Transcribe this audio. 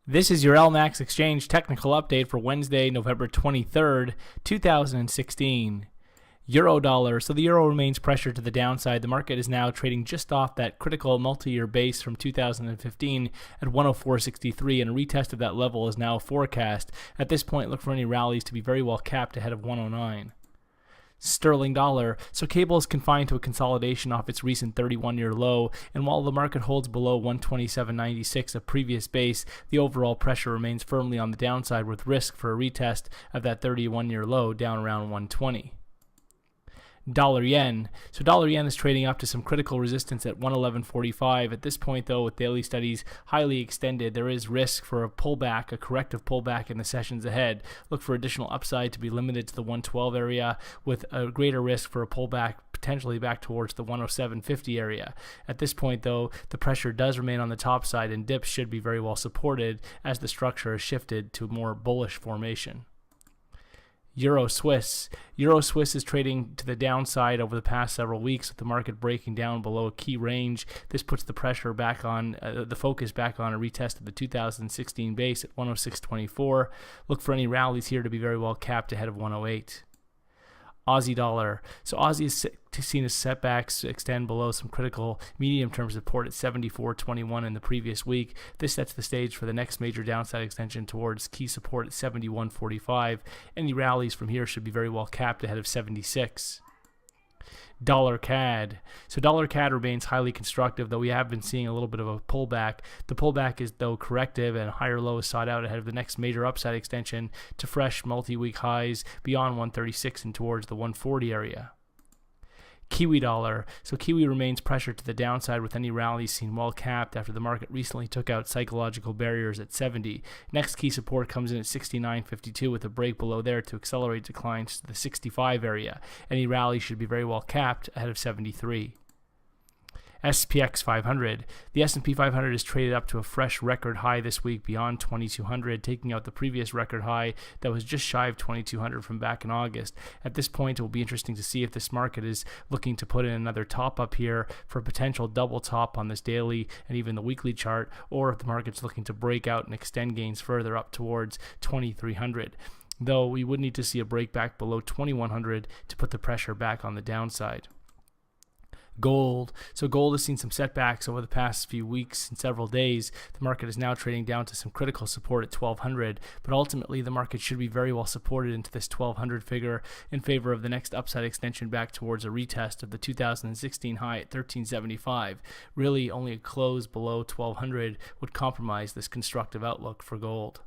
This is your LMAX Exchange technical update for Wednesday, November 23rd, 2016. Euro dollar. So the euro remains pressured to the downside. The market is now trading just off that critical multi-year base from 2015 at 104.63, and a retest of that level is now forecast. At this point, look for any rallies to be very well capped ahead of 109. Sterling dollar. So cable is confined to a consolidation off its recent 31-year low, and while the market holds below 127.96, a previous base, the overall pressure remains firmly on the downside with risk for a retest of that 31-year low down around 120. Dollar yen. So dollar yen is trading up to some critical resistance at 111.45. At this point, though, with daily studies highly extended, there is risk for a pullback, a corrective pullback in the sessions ahead. Look for additional upside to be limited to the 112 area, with a greater risk for a pullback potentially back towards the 107.50 area. At this point, though, the pressure does remain on the top side, and dips should be very well supported as the structure is shifted to more bullish formation. Euro Swiss. Euro Swiss is trading to the downside over the past several weeks, with the market breaking down below a key range. This puts the pressure back on, the focus back on a retest of the 2016 base at 106.24. Look for any rallies here to be very well capped ahead of 108. Aussie dollar. So Aussie is seen as setbacks extend below some critical medium-term support at 74.21 in the previous week. This sets the stage for the next major downside extension towards key support at 71.45. Any rallies from here should be very well capped ahead of 76. Dollar CAD. So dollar CAD remains highly constructive, though we have been seeing a little bit of a pullback. The pullback is, though, corrective, and higher low is sought out ahead of the next major upside extension to fresh multi-week highs beyond 136 and towards the 140 area. Kiwi dollar. So Kiwi remains pressured to the downside, with any rallies seen well capped after the market recently took out psychological barriers at 70. Next key support comes in at 69.52, with a break below there to accelerate declines to the 65 area. Any rally should be very well capped ahead of 73. SPX 500. The S&P 500 is traded up to a fresh record high this week beyond 2200, taking out the previous record high that was just shy of 2200 from back in August. At this point, it will be interesting to see if this market is looking to put in another top up here for a potential double top on this daily and even the weekly chart, or if the market's looking to break out and extend gains further up towards 2300. Though we would need to see a break back below 2100 to put the pressure back on the downside. Gold. So gold has seen some setbacks over the past few weeks and several days. The market is now trading down to some critical support at 1200, but ultimately the market should be very well supported into this 1200 figure in favor of the next upside extension back towards a retest of the 2016 high at 1375. Really, only a close below 1200 would compromise this constructive outlook for gold.